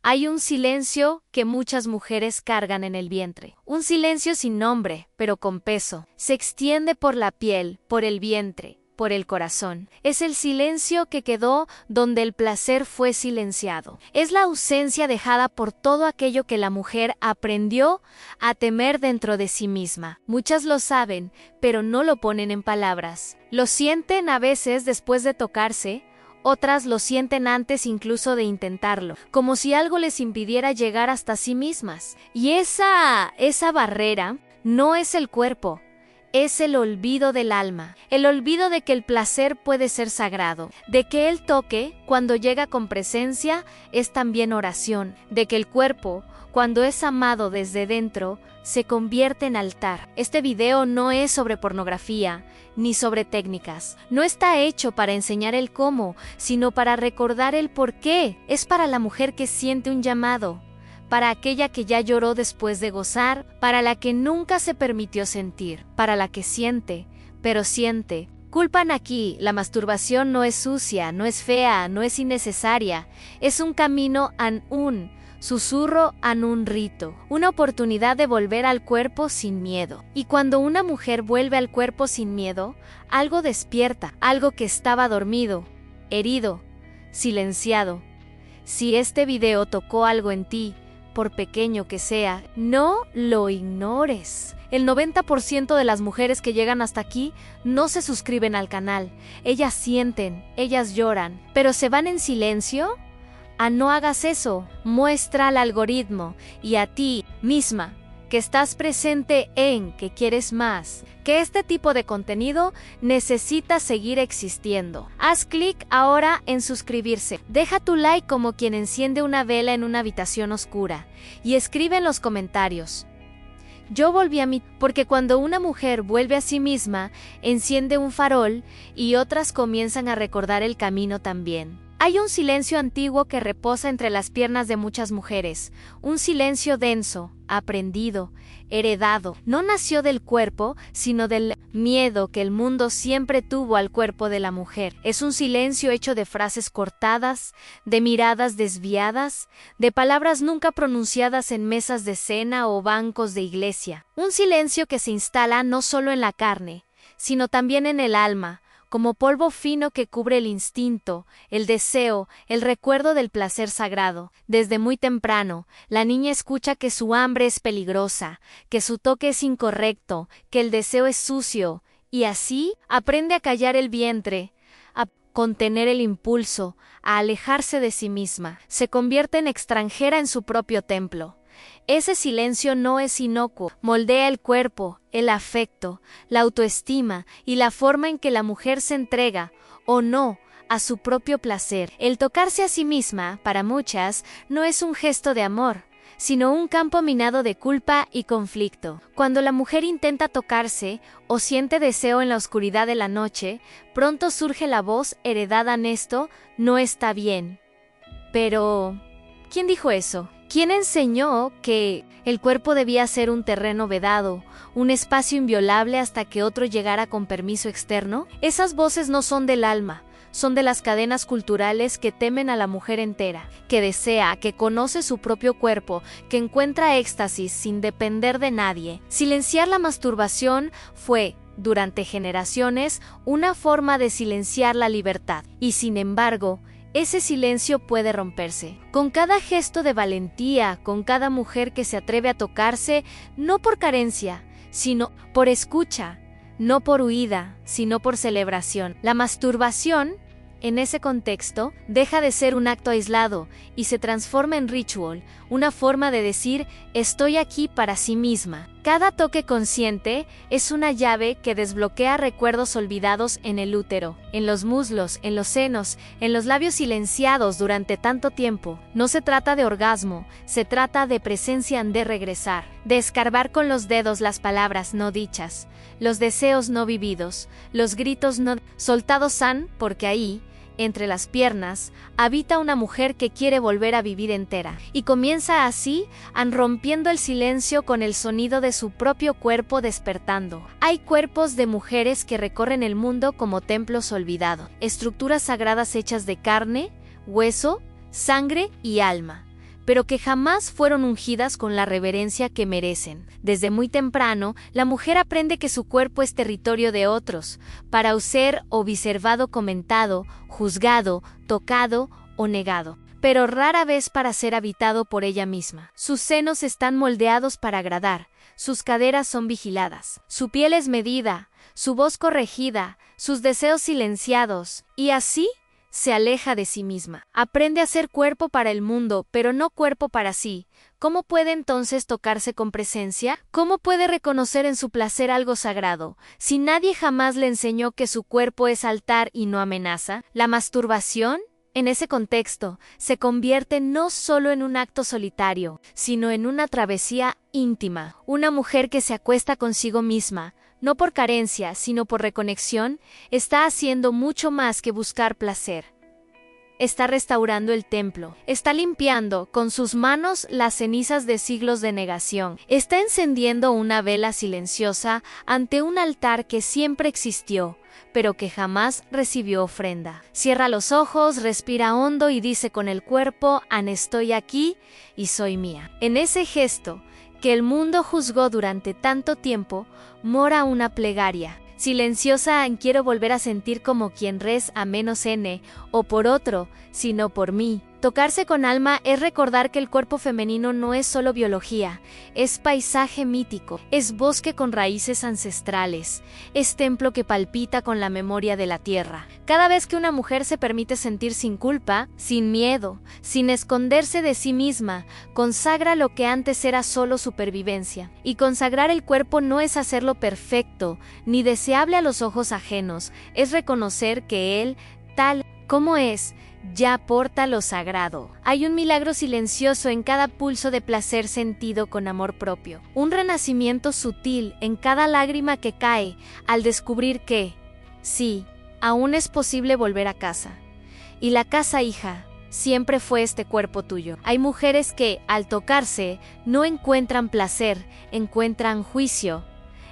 Hay un silencio que muchas mujeres cargan en el vientre. Un silencio sin nombre, pero con peso. Se extiende por la piel, por el vientre, por el corazón. Es el silencio que quedó donde el placer fue silenciado. Es la ausencia dejada por todo aquello que la mujer aprendió a temer dentro de sí misma. Muchas lo saben, pero no lo ponen en palabras. Lo sienten a veces después de tocarse, otras lo sienten antes incluso de intentarlo, como si algo les impidiera llegar hasta sí mismas. Y esa barrera no es el cuerpo. Es el olvido del alma, el olvido de que el placer puede ser sagrado, de que el toque, cuando llega con presencia, es también oración, de que el cuerpo, cuando es amado desde dentro, se convierte en altar. Este video no es sobre pornografía, ni sobre técnicas. No está hecho para enseñar el cómo, sino para recordar el por qué. Es para la mujer que siente un llamado, para aquella que ya lloró después de gozar, para la que nunca se permitió sentir, para la que siente, pero siente. Culpan aquí, la masturbación no es sucia, no es fea, no es innecesaria, es un camino an un susurro an un rito, una oportunidad de volver al cuerpo sin miedo. Y cuando una mujer vuelve al cuerpo sin miedo, algo despierta, algo que estaba dormido, herido, silenciado. Si este video tocó algo en ti, por pequeño que sea, no lo ignores. El 90% de las mujeres que llegan hasta aquí no se suscriben al canal. Ellas sienten, ellas lloran, pero se van en silencio. No hagas eso. Muestra al algoritmo y a ti misma que estás presente que quieres más, que este tipo de contenido necesita seguir existiendo. Haz clic ahora en suscribirse. Deja tu like como quien enciende una vela en una habitación oscura y escribe en los comentarios: yo volví a mí, porque cuando una mujer vuelve a sí misma, enciende un farol y otras comienzan a recordar el camino también. Hay un silencio antiguo que reposa entre las piernas de muchas mujeres, un silencio denso, aprendido, heredado. No nació del cuerpo, sino del miedo que el mundo siempre tuvo al cuerpo de la mujer. Es un silencio hecho de frases cortadas, de miradas desviadas, de palabras nunca pronunciadas en mesas de cena o bancos de iglesia. Un silencio que se instala no solo en la carne, sino también en el alma, como polvo fino que cubre el instinto, el deseo, el recuerdo del placer sagrado. Desde muy temprano, la niña escucha que su hambre es peligrosa, que su toque es incorrecto, que el deseo es sucio, y así aprende a callar el vientre, a contener el impulso, a alejarse de sí misma. Se convierte en extranjera en su propio templo. Ese silencio no es inocuo, moldea el cuerpo, el afecto, la autoestima y la forma en que la mujer se entrega, o no, a su propio placer. El tocarse a sí misma, para muchas, no es un gesto de amor, sino un campo minado de culpa y conflicto. Cuando la mujer intenta tocarse o siente deseo en la oscuridad de la noche, pronto surge la voz heredada en esto: no está bien. Pero, ¿quién dijo eso? ¿Quién enseñó que el cuerpo debía ser un terreno vedado, un espacio inviolable hasta que otro llegara con permiso externo? Esas voces no son del alma, son de las cadenas culturales que temen a la mujer entera, que desea, que conoce su propio cuerpo, que encuentra éxtasis sin depender de nadie. Silenciar la masturbación fue, durante generaciones, una forma de silenciar la libertad, y sin embargo, ese silencio puede romperse. Con cada gesto de valentía, con cada mujer que se atreve a tocarse, no por carencia, sino por escucha, no por huida, sino por celebración. La masturbación, en ese contexto, deja de ser un acto aislado y se transforma en ritual, una forma de decir: estoy aquí para sí misma. Cada toque consciente es una llave que desbloquea recuerdos olvidados en el útero, en los muslos, en los senos, en los labios silenciados durante tanto tiempo. No se trata de orgasmo, se trata de presencia, de regresar, de escarbar con los dedos las palabras no dichas, los deseos no vividos, los gritos no soltados, porque ahí, entre las piernas, habita una mujer que quiere volver a vivir entera, y comienza así, rompiendo el silencio con el sonido de su propio cuerpo despertando. Hay cuerpos de mujeres que recorren el mundo como templos olvidados, estructuras sagradas hechas de carne, hueso, sangre y alma, pero que jamás fueron ungidas con la reverencia que merecen. Desde muy temprano, la mujer aprende que su cuerpo es territorio de otros, para ser observado, comentado, juzgado, tocado o negado, pero rara vez para ser habitado por ella misma. Sus senos están moldeados para agradar, sus caderas son vigiladas, su piel es medida, su voz corregida, sus deseos silenciados, y así se aleja de sí misma. Aprende a ser cuerpo para el mundo, pero no cuerpo para sí. ¿Cómo puede entonces tocarse con presencia? ¿Cómo puede reconocer en su placer algo sagrado, si nadie jamás le enseñó que su cuerpo es altar y no amenaza? ¿La masturbación? En ese contexto, se convierte no solo en un acto solitario, sino en una travesía íntima. Una mujer que se acuesta consigo misma, no por carencia, sino por reconexión, está haciendo mucho más que buscar placer. Está restaurando el templo, está limpiando con sus manos las cenizas de siglos de negación, está encendiendo una vela silenciosa ante un altar que siempre existió, pero que jamás recibió ofrenda. Cierra los ojos, respira hondo y dice con el cuerpo: An, estoy aquí y soy mía. En ese gesto, que el mundo juzgó durante tanto tiempo, mora una plegaria silenciosa en quiero volver a sentir como quien reza a menos n, o por otro, sino por mí. Tocarse con alma es recordar que el cuerpo femenino no es solo biología, es paisaje mítico, es bosque con raíces ancestrales, es templo que palpita con la memoria de la tierra. Cada vez que una mujer se permite sentir sin culpa, sin miedo, sin esconderse de sí misma, consagra lo que antes era solo supervivencia. Y consagrar el cuerpo no es hacerlo perfecto, ni deseable a los ojos ajenos, es reconocer que él, tal como es, ya porta lo sagrado. Hay un milagro silencioso en cada pulso de placer sentido con amor propio, un renacimiento sutil en cada lágrima que cae al descubrir que, sí, aún es posible volver a casa. Y la casa, hija, siempre fue este cuerpo tuyo. Hay mujeres que, al tocarse, no encuentran placer, encuentran juicio.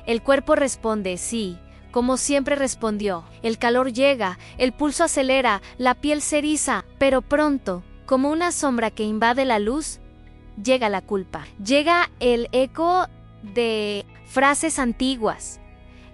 El cuerpo responde sí, como siempre respondió. El calor llega, el pulso acelera, la piel se eriza, pero pronto, como una sombra que invade la luz, llega la culpa. Llega el eco de frases antiguas.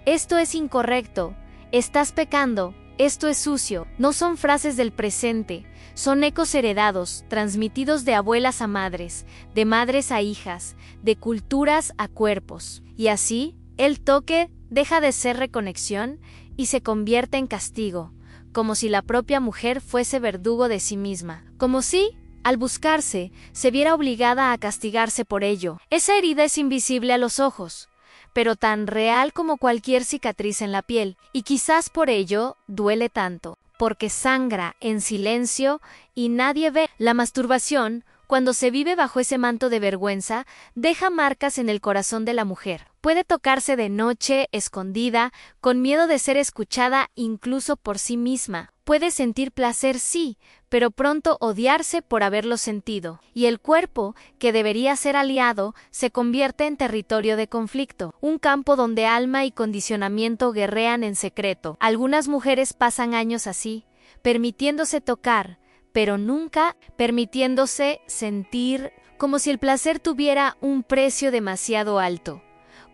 Esto es incorrecto, estás pecando, esto es sucio. No son frases del presente, son ecos heredados, transmitidos de abuelas a madres, de madres a hijas, de culturas a cuerpos. Y así, el toque deja de ser reconexión y se convierte en castigo, como si la propia mujer fuese verdugo de sí misma, como si, al buscarse, se viera obligada a castigarse por ello. Esa herida es invisible a los ojos, pero tan real como cualquier cicatriz en la piel, y quizás por ello duele tanto, porque sangra en silencio y nadie ve. La masturbación, cuando se vive bajo ese manto de vergüenza, deja marcas en el corazón de la mujer. Puede tocarse de noche, escondida, con miedo de ser escuchada incluso por sí misma. Puede sentir placer, sí, pero pronto odiarse por haberlo sentido. Y el cuerpo, que debería ser aliado, se convierte en territorio de conflicto, un campo donde alma y condicionamiento guerrean en secreto. Algunas mujeres pasan años así, permitiéndose tocar, pero nunca permitiéndose sentir, como si el placer tuviera un precio demasiado alto.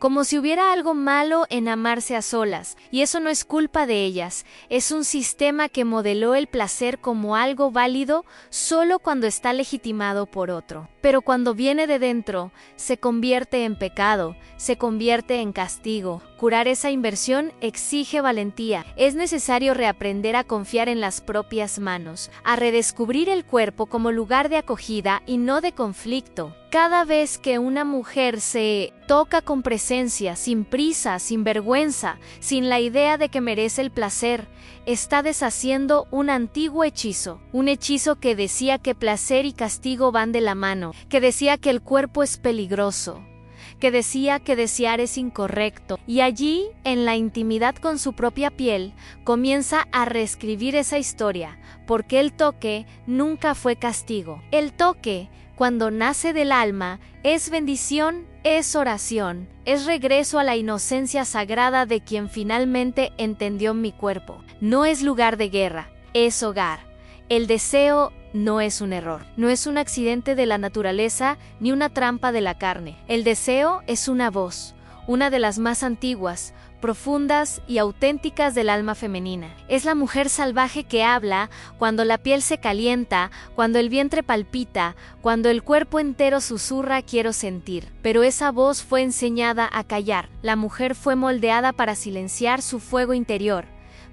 Como si hubiera algo malo en amarse a solas, y eso no es culpa de ellas, es un sistema que modeló el placer como algo válido solo cuando está legitimado por otro. Pero cuando viene de dentro, se convierte en pecado, se convierte en castigo. Curar esa inversión exige valentía. Es necesario reaprender a confiar en las propias manos, a redescubrir el cuerpo como lugar de acogida y no de conflicto. Cada vez que una mujer se toca con presencia, sin prisa, sin vergüenza, sin la idea de que merece el placer, está deshaciendo un antiguo hechizo. Un hechizo que decía que placer y castigo van de la mano, que decía que el cuerpo es peligroso, que decía que desear es incorrecto. Y allí, en la intimidad con su propia piel, comienza a reescribir esa historia, porque el toque nunca fue castigo. El toque, cuando nace del alma, es bendición, es oración, es regreso a la inocencia sagrada de quien finalmente entendió mi cuerpo. No es lugar de guerra, es hogar. El deseo no es un error, no es un accidente de la naturaleza ni una trampa de la carne. El deseo es una voz, una de las más antiguas, profundas y auténticas del alma femenina. Es la mujer salvaje que habla cuando la piel se calienta, cuando el vientre palpita, cuando el cuerpo entero susurra quiero sentir. Pero esa voz fue enseñada a callar. La mujer fue moldeada para silenciar su fuego interior,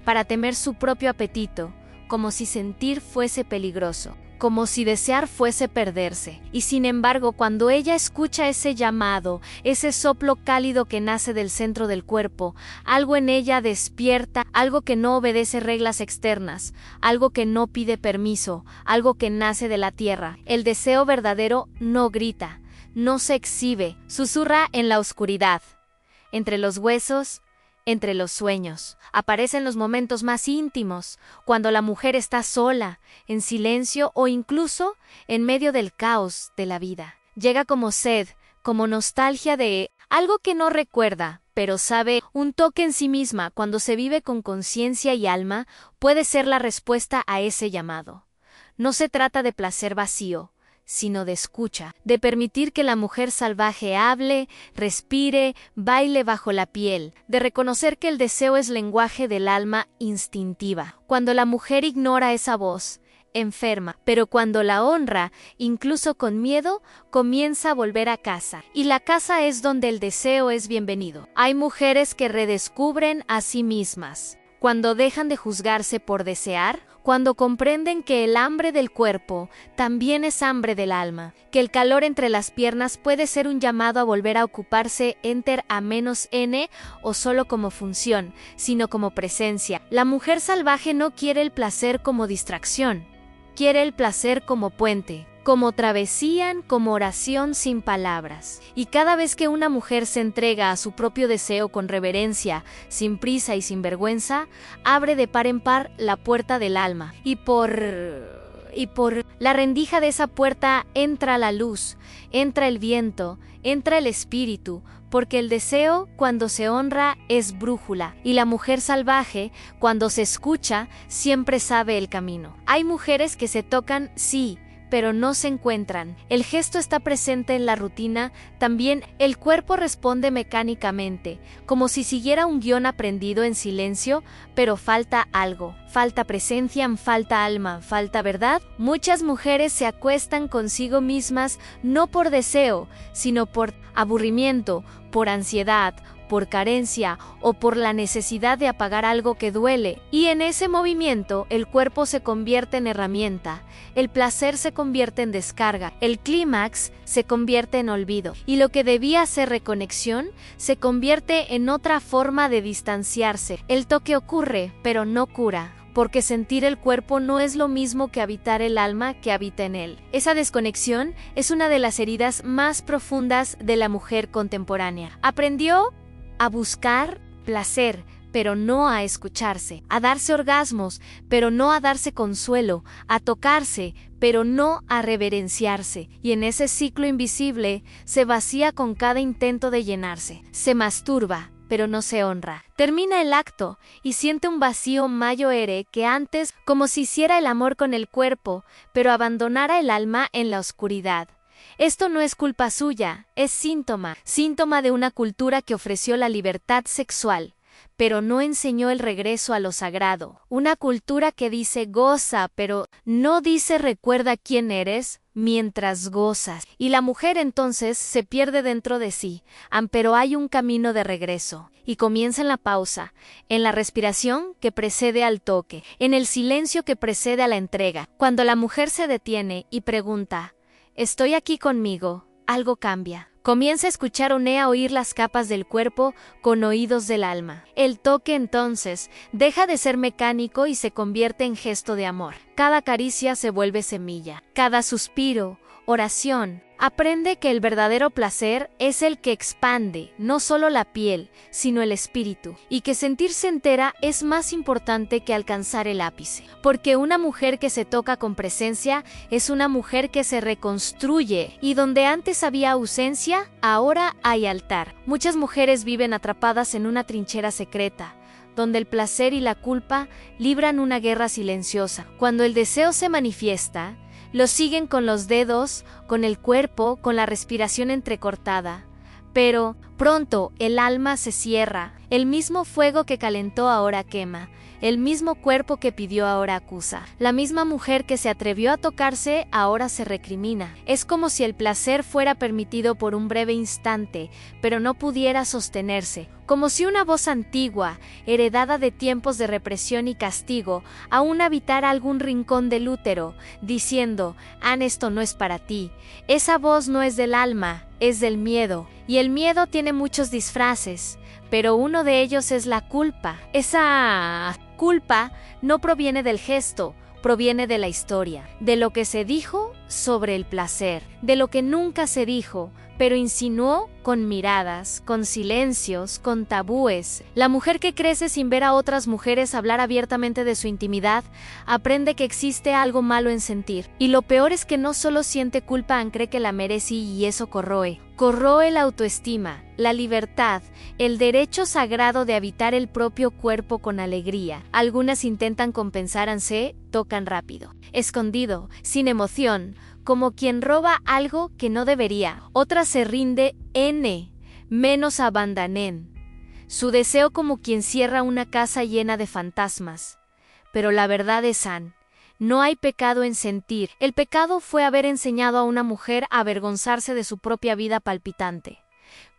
para temer su propio apetito, como si sentir fuese peligroso, como si desear fuese perderse. Y sin embargo, cuando ella escucha ese llamado, ese soplo cálido que nace del centro del cuerpo, algo en ella despierta, algo que no obedece reglas externas, algo que no pide permiso, algo que nace de la tierra. El deseo verdadero no grita, no se exhibe, susurra en la oscuridad, entre los huesos, entre los sueños. Aparece en los momentos más íntimos, cuando la mujer está sola, en silencio o incluso en medio del caos de la vida. Llega como sed, como nostalgia de algo que no recuerda, pero sabe, un toque en sí misma cuando se vive con conciencia y alma puede ser la respuesta a ese llamado. No se trata de placer vacío, sino de escucha, de permitir que la mujer salvaje hable, respire, baile bajo la piel, de reconocer que el deseo es lenguaje del alma instintiva. Cuando la mujer ignora esa voz, enferma, pero cuando la honra, incluso con miedo, comienza a volver a casa. Y la casa es donde el deseo es bienvenido. Hay mujeres que redescubren a sí mismas, cuando dejan de juzgarse por desear, cuando comprenden que el hambre del cuerpo también es hambre del alma, que el calor entre las piernas puede ser un llamado a volver a ocuparse enter a menos n o solo como función, sino como presencia. La mujer salvaje no quiere el placer como distracción, quiere el placer como puente, como travesía, como oración sin palabras. Y cada vez que una mujer se entrega a su propio deseo con reverencia, sin prisa y sin vergüenza, abre de par en par la puerta del alma. Y por la rendija de esa puerta entra la luz, entra el viento, entra el espíritu, porque el deseo, cuando se honra, es brújula, y la mujer salvaje, cuando se escucha, siempre sabe el camino. Hay mujeres que se tocan, sí, pero no se encuentran. El gesto está presente en la rutina, también el cuerpo responde mecánicamente, como si siguiera un guión aprendido en silencio, pero falta algo, falta presencia, falta alma, falta verdad. Muchas mujeres se acuestan consigo mismas no por deseo, sino por aburrimiento, por ansiedad, por carencia o por la necesidad de apagar algo que duele, y en ese movimiento el cuerpo se convierte en herramienta, el placer se convierte en descarga, el clímax se convierte en olvido, y lo que debía ser reconexión se convierte en otra forma de distanciarse. El toque ocurre, pero no cura, porque sentir el cuerpo no es lo mismo que habitar el alma que habita en él. Esa desconexión es una de las heridas más profundas de la mujer contemporánea. Aprendió a buscar placer, pero no a escucharse, a darse orgasmos, pero no a darse consuelo, a tocarse, pero no a reverenciarse, y en ese ciclo invisible se vacía con cada intento de llenarse, se masturba, pero no se honra. Termina el acto y siente un vacío mayor que antes, como si hiciera el amor con el cuerpo, pero abandonara el alma en la oscuridad. Esto no es culpa suya, es síntoma de una cultura que ofreció la libertad sexual, pero no enseñó el regreso a lo sagrado. Una cultura que dice goza, pero no dice recuerda quién eres mientras gozas. Y la mujer entonces se pierde dentro de sí, pero hay un camino de regreso. Y comienza en la pausa, en la respiración que precede al toque, en el silencio que precede a la entrega. Cuando la mujer se detiene y pregunta, ¿estoy aquí conmigo? Algo cambia. Comienza a escuchar o a oír las capas del cuerpo con oídos del alma. El toque entonces deja de ser mecánico y se convierte en gesto de amor. Cada caricia se vuelve semilla. Cada suspiro, oración. Aprende que el verdadero placer es el que expande no solo la piel, sino el espíritu, y que sentirse entera es más importante que alcanzar el ápice. Porque una mujer que se toca con presencia es una mujer que se reconstruye, y donde antes había ausencia, ahora hay altar. Muchas mujeres viven atrapadas en una trinchera secreta, donde el placer y la culpa libran una guerra silenciosa. Cuando el deseo se manifiesta, Lo siguen con los dedos, con el cuerpo, con la respiración entrecortada. Pero, pronto, el alma se cierra. El mismo fuego que calentó ahora quema. El mismo cuerpo que pidió ahora acusa. La misma mujer que se atrevió a tocarse ahora se recrimina. Es como si el placer fuera permitido por un breve instante, pero no pudiera sostenerse. Como si una voz antigua, heredada de tiempos de represión y castigo, aún habitara algún rincón del útero, diciendo: «Ann, esto no es para ti». Esa voz no es del alma, es del miedo. Y el miedo tiene muchos disfraces, pero uno de ellos es la culpa. Esa culpa no proviene del gesto, proviene de la historia, de lo que se dijo sobre el placer, de lo que nunca se dijo, pero insinuó con miradas, con silencios, con tabúes. La mujer que crece sin ver a otras mujeres hablar abiertamente de su intimidad, aprende que existe algo malo en sentir. Y lo peor es que no solo siente culpa, cree que la merece y eso corroe. Corroe la autoestima, la libertad, el derecho sagrado de habitar el propio cuerpo con alegría. Algunas intentan compensarse, tocan rápido, escondido, sin emoción, como quien roba algo que no debería. Otra se rinde menos abandonen. Su deseo como quien cierra una casa llena de fantasmas. Pero la verdad es Ann. No hay pecado en sentir. El pecado fue haber enseñado a una mujer a avergonzarse de su propia vida palpitante.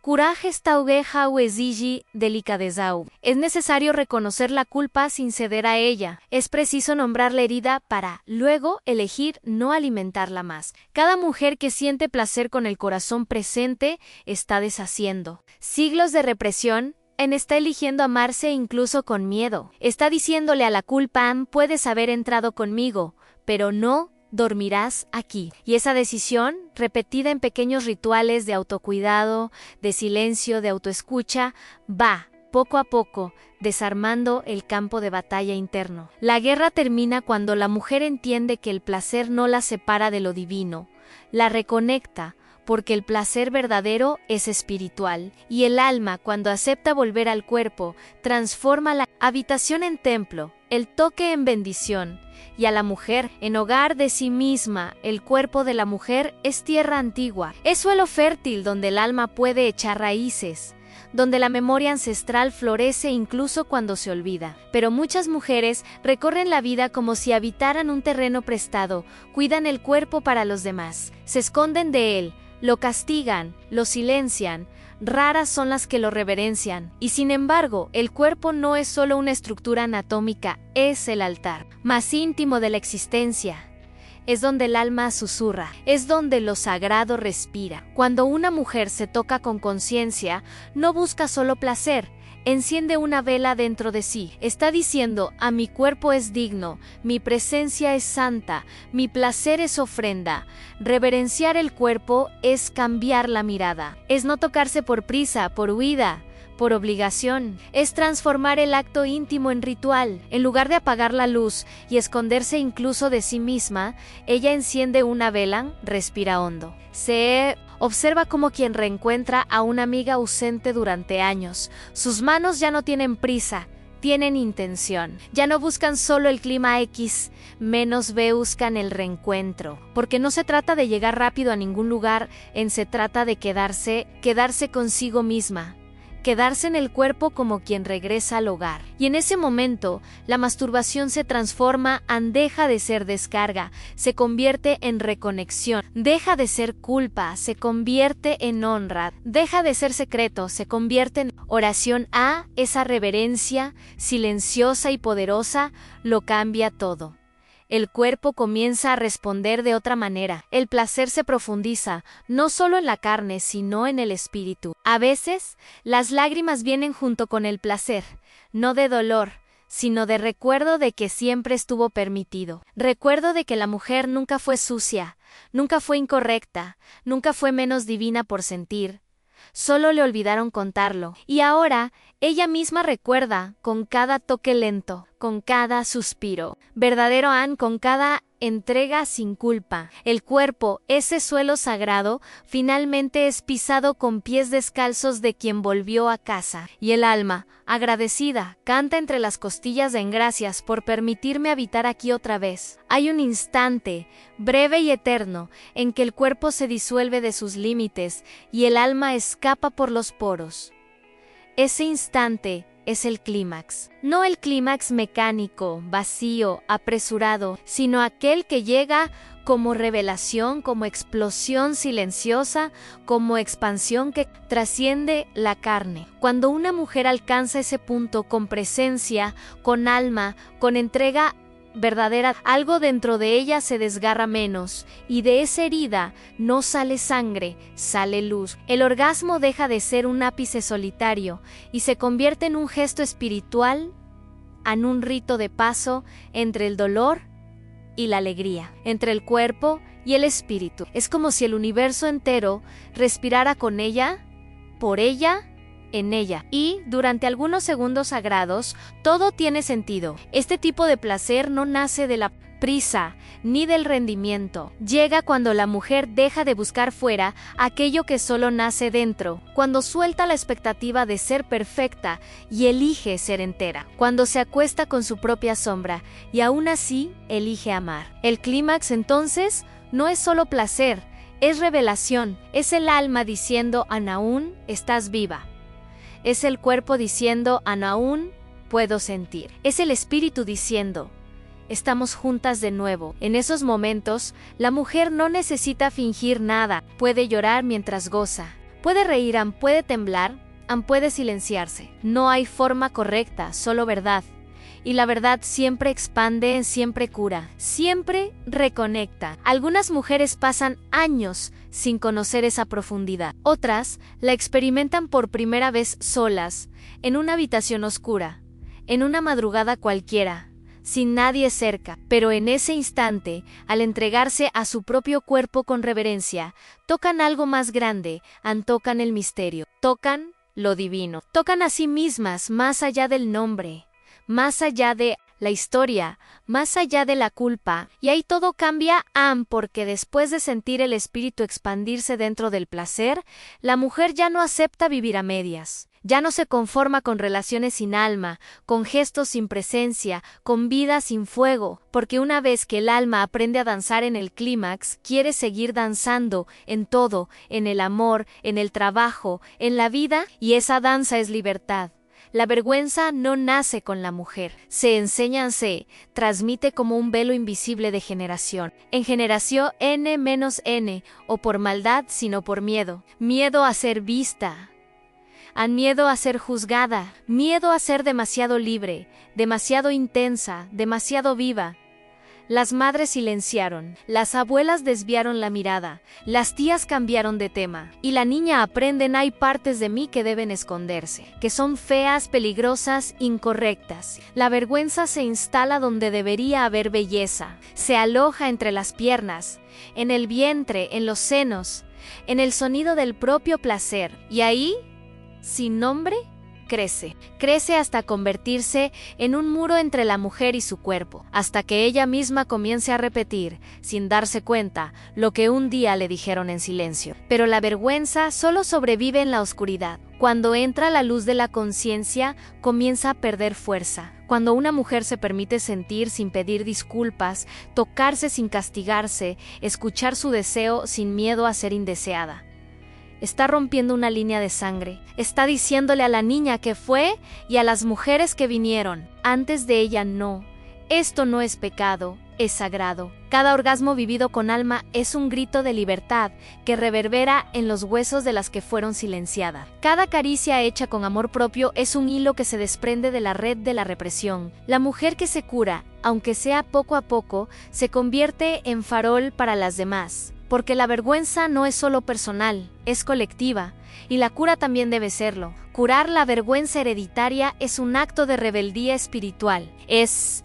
Courage exige delicadeza. Es necesario reconocer la culpa sin ceder a ella. Es preciso nombrar la herida para, luego, elegir no alimentarla más. Cada mujer que siente placer con el corazón presente está deshaciendo siglos de represión. Está eligiendo amarse incluso con miedo. Está diciéndole a la culpa: puedes haber entrado conmigo, pero no dormirás aquí. Y esa decisión, repetida en pequeños rituales de autocuidado, de silencio, de autoescucha, va, poco a poco, desarmando el campo de batalla interno. La guerra termina cuando la mujer entiende que el placer no la separa de lo divino, la reconecta, porque el placer verdadero es espiritual, y el alma, cuando acepta volver al cuerpo, transforma la habitación en templo, el toque en bendición, y a la mujer en hogar de sí misma. El cuerpo de la mujer es tierra antigua, es suelo fértil donde el alma puede echar raíces, donde la memoria ancestral florece incluso cuando se olvida. Pero muchas mujeres recorren la vida como si habitaran un terreno prestado, cuidan el cuerpo para los demás, se esconden de él, lo castigan, lo silencian. Raras son las que lo reverencian, y sin embargo, el cuerpo no es solo una estructura anatómica, es el altar más íntimo de la existencia. Es donde el alma susurra, es donde lo sagrado respira. Cuando una mujer se toca con conciencia, no busca solo placer, enciende una vela dentro de sí. Está diciendo: a mi cuerpo es digno, mi presencia es santa, mi placer es ofrenda. Reverenciar el cuerpo es cambiar la mirada. Es no tocarse por prisa, por huida, por obligación. Es transformar el acto íntimo en ritual. En lugar de apagar la luz y esconderse incluso de sí misma, ella enciende una vela, respira hondo. Se observa como quien reencuentra a una amiga ausente durante años. Sus manos ya no tienen prisa, tienen intención. Ya no buscan solo el clima X, menos buscan el reencuentro. Porque no se trata de llegar rápido a ningún lugar, se trata de quedarse consigo misma. Quedarse en el cuerpo como quien regresa al hogar. Y en ese momento, la masturbación se transforma deja de ser descarga, se convierte en reconexión. Deja de ser culpa, se convierte en honra. Deja de ser secreto, se convierte en oración. Esa reverencia, silenciosa y poderosa, lo cambia todo. El cuerpo comienza a responder de otra manera. El placer se profundiza, no solo en la carne, sino en el espíritu. A veces, las lágrimas vienen junto con el placer, no de dolor, sino de recuerdo de que siempre estuvo permitido. Recuerdo de que la mujer nunca fue sucia, nunca fue incorrecta, nunca fue menos divina por sentir. Solo le olvidaron contarlo. Y ahora, ella misma recuerda, con cada toque lento, con cada suspiro. Verdadero Ann, con cada entrega sin culpa. El cuerpo, ese suelo sagrado, finalmente es pisado con pies descalzos de quien volvió a casa. Y el alma, agradecida, canta entre las costillas en gracias por permitirme habitar aquí otra vez. Hay un instante, breve y eterno, en que el cuerpo se disuelve de sus límites y el alma escapa por los poros. Ese instante es el clímax. No el clímax mecánico, vacío, apresurado, sino aquel que llega como revelación, como explosión silenciosa, como expansión que trasciende la carne. Cuando una mujer alcanza ese punto con presencia, con alma, con entrega verdadera, algo dentro de ella se desgarra menos, y de esa herida no sale sangre, sale luz. El orgasmo deja de ser un ápice solitario y se convierte en un gesto espiritual, en un rito de paso entre el dolor y la alegría, entre el cuerpo y el espíritu. Es como si el universo entero respirara con ella, por ella, en ella. Y, durante algunos segundos sagrados, todo tiene sentido. Este tipo de placer no nace de la prisa ni del rendimiento. Llega cuando la mujer deja de buscar fuera aquello que solo nace dentro, cuando suelta la expectativa de ser perfecta y elige ser entera, cuando se acuesta con su propia sombra y aún así elige amar. El clímax entonces no es solo placer, es revelación, es el alma diciendo aún estás viva. Es el cuerpo diciendo aún puedo sentir. Es el espíritu diciendo estamos juntas de nuevo. En esos momentos, la mujer no necesita fingir nada. Puede llorar mientras goza. Puede reír, puede temblar, puede silenciarse. No hay forma correcta, solo verdad. Y la verdad siempre expande, siempre cura, siempre reconecta. Algunas mujeres pasan años sin conocer esa profundidad. Otras la experimentan por primera vez solas, en una habitación oscura, en una madrugada cualquiera, sin nadie cerca. Pero en ese instante, al entregarse a su propio cuerpo con reverencia, tocan algo más grande, tocan el misterio, tocan lo divino, tocan a sí mismas más allá del nombre, más allá de la historia, más allá de la culpa, y ahí todo cambia, porque después de sentir el espíritu expandirse dentro del placer, la mujer ya no acepta vivir a medias, ya no se conforma con relaciones sin alma, con gestos sin presencia, con vida sin fuego, porque una vez que el alma aprende a danzar en el clímax, quiere seguir danzando en todo, en el amor, en el trabajo, en la vida, y esa danza es libertad. La vergüenza no nace con la mujer, se enseña, se transmite como un velo invisible de generación en generación N-N, o por maldad, sino por miedo. Miedo a ser vista, miedo a ser juzgada, miedo a ser demasiado libre, demasiado intensa, demasiado viva. Las madres silenciaron, las abuelas desviaron la mirada, las tías cambiaron de tema, y la niña aprende: hay partes de mí que deben esconderse, que son feas, peligrosas, incorrectas. La vergüenza se instala donde debería haber belleza, se aloja entre las piernas, en el vientre, en los senos, en el sonido del propio placer, y ahí, sin nombre, crece hasta convertirse en un muro entre la mujer y su cuerpo, hasta que ella misma comience a repetir, sin darse cuenta, lo que un día le dijeron en silencio. Pero la vergüenza solo sobrevive en la oscuridad. Cuando entra la luz de la conciencia, comienza a perder fuerza. Cuando una mujer se permite sentir sin pedir disculpas, tocarse sin castigarse, escuchar su deseo sin miedo a ser indeseada, está rompiendo una línea de sangre. Está diciéndole a la niña que fue y a las mujeres que vinieron antes de ella: no, esto no es pecado, es sagrado. Cada orgasmo vivido con alma es un grito de libertad que reverbera en los huesos de las que fueron silenciadas. Cada caricia hecha con amor propio es un hilo que se desprende de la red de la represión. La mujer que se cura, aunque sea poco a poco, se convierte en farol para las demás. Porque la vergüenza no es solo personal, es colectiva, y la cura también debe serlo. Curar la vergüenza hereditaria es un acto de rebeldía espiritual. Es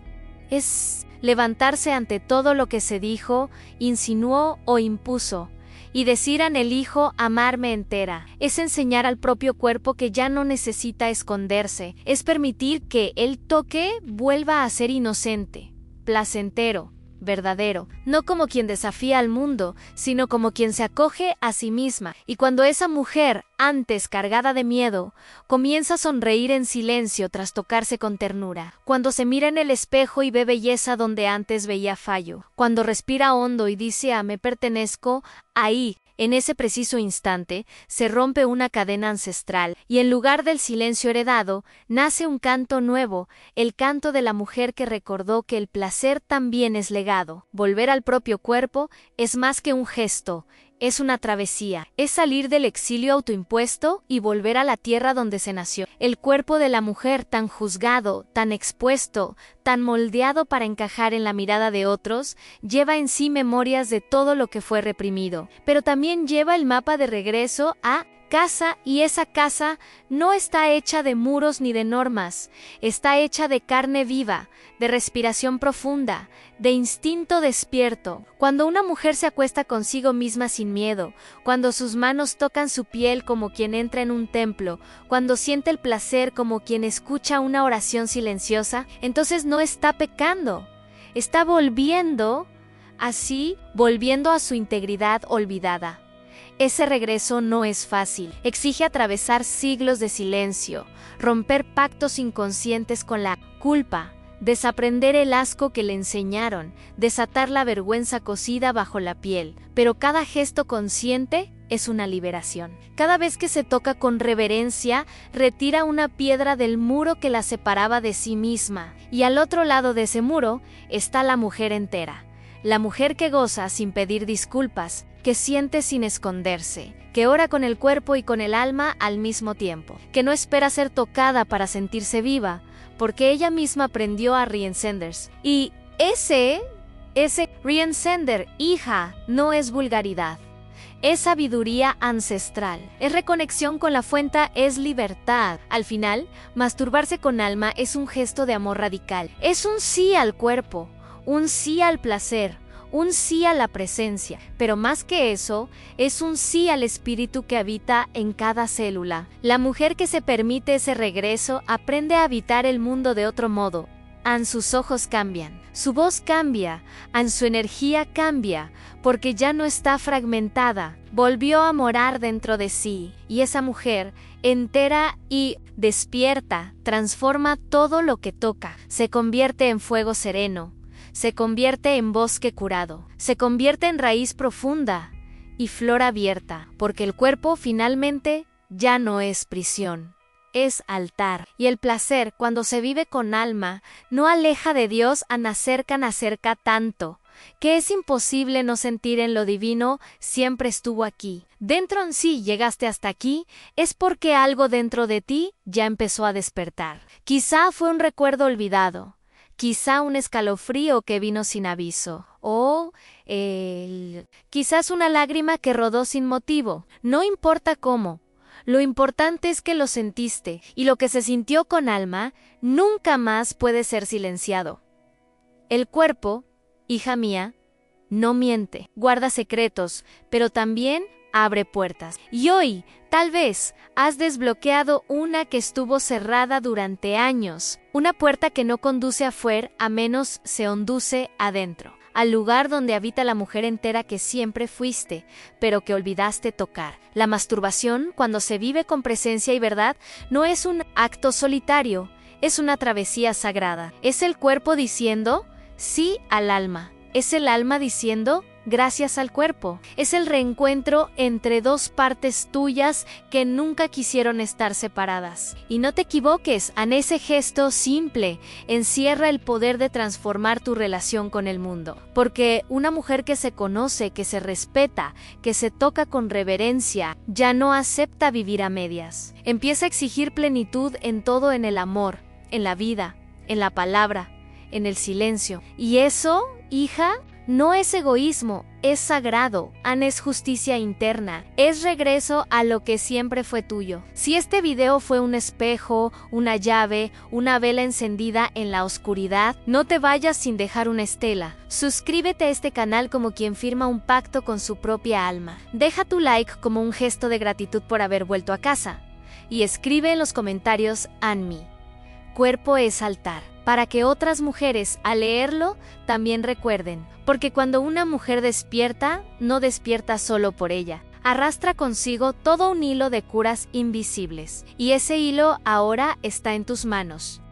levantarse ante todo lo que se dijo, insinuó o impuso, y decir: elijo amarme entera. Es enseñar al propio cuerpo que ya no necesita esconderse, es permitir que el toque vuelva a ser inocente, placentero, verdadero, no como quien desafía al mundo, sino como quien se acoge a sí misma. Y cuando esa mujer, antes cargada de miedo, comienza a sonreír en silencio tras tocarse con ternura, cuando se mira en el espejo y ve belleza donde antes veía fallo, cuando respira hondo y dice me pertenezco, ahí, en ese preciso instante, se rompe una cadena ancestral y en lugar del silencio heredado, nace un canto nuevo, el canto de la mujer que recordó que el placer también es legado. Volver al propio cuerpo es más que un gesto, es una travesía, es salir del exilio autoimpuesto y volver a la tierra donde se nació. El cuerpo de la mujer tan juzgado, tan expuesto, tan moldeado para encajar en la mirada de otros, lleva en sí memorias de todo lo que fue reprimido, pero también lleva el mapa de regreso a casa, y esa casa no está hecha de muros ni de normas, está hecha de carne viva, de respiración profunda, de instinto despierto. Cuando una mujer se acuesta consigo misma sin miedo, cuando sus manos tocan su piel como quien entra en un templo, cuando siente el placer como quien escucha una oración silenciosa, entonces no está pecando, está volviendo a su integridad olvidada. Ese regreso no es fácil, exige atravesar siglos de silencio, romper pactos inconscientes con la culpa, desaprender el asco que le enseñaron, desatar la vergüenza cosida bajo la piel, pero cada gesto consciente es una liberación. Cada vez que se toca con reverencia, retira una piedra del muro que la separaba de sí misma, y al otro lado de ese muro está la mujer entera. La mujer que goza sin pedir disculpas, que siente sin esconderse, que ora con el cuerpo y con el alma al mismo tiempo, que no espera ser tocada para sentirse viva, porque ella misma aprendió a Riensenders. Y ese Riensender, hija, no es vulgaridad. Es sabiduría ancestral, es reconexión con la fuente, es libertad. Al final, masturbarse con alma es un gesto de amor radical. Es un sí al cuerpo, un sí al placer, un sí a la presencia, pero más que eso, es un sí al espíritu que habita en cada célula. La mujer que se permite ese regreso aprende a habitar el mundo de otro modo. Sus ojos cambian, su voz cambia, su energía cambia, porque ya no está fragmentada, volvió a morar dentro de sí, y esa mujer, entera y despierta, transforma todo lo que toca, se convierte en fuego sereno, se convierte en bosque curado, se convierte en raíz profunda y flor abierta, porque el cuerpo finalmente ya no es prisión, es altar. Y el placer, cuando se vive con alma, no aleja de Dios, acerca tanto, que es imposible no sentir en lo divino, siempre estuvo aquí. Dentro en sí llegaste hasta aquí, es porque algo dentro de ti ya empezó a despertar. Quizá fue un recuerdo olvidado, quizá un escalofrío que vino sin aviso, o quizás una lágrima que rodó sin motivo. No importa cómo, lo importante es que lo sentiste, y lo que se sintió con alma nunca más puede ser silenciado. El cuerpo, hija mía, no miente, guarda secretos, pero también abre puertas. Y hoy, tal vez, has desbloqueado una que estuvo cerrada durante años, una puerta que no conduce afuera a menos se conduce adentro, al lugar donde habita la mujer entera que siempre fuiste, pero que olvidaste tocar. La masturbación, cuando se vive con presencia y verdad, no es un acto solitario, es una travesía sagrada. Es el cuerpo diciendo sí al alma, es el alma diciendo gracias al cuerpo. Es el reencuentro entre dos partes tuyas que nunca quisieron estar separadas. Y no te equivoques, en ese gesto simple encierra el poder de transformar tu relación con el mundo. Porque una mujer que se conoce, que se respeta, que se toca con reverencia, ya no acepta vivir a medias. Empieza a exigir plenitud en todo, en el amor, en la vida, en la palabra, en el silencio. Y eso, hija, no es egoísmo, es sagrado, es justicia interna, es regreso a lo que siempre fue tuyo. Si este video fue un espejo, una llave, una vela encendida en la oscuridad, no te vayas sin dejar una estela. Suscríbete a este canal como quien firma un pacto con su propia alma. Deja tu like como un gesto de gratitud por haber vuelto a casa. Y escribe en los comentarios, Anmi, cuerpo es altar. para que otras mujeres, al leerlo, también recuerden. Porque cuando una mujer despierta, no despierta solo por ella. Arrastra consigo todo un hilo de curas invisibles. Y ese hilo ahora está en tus manos.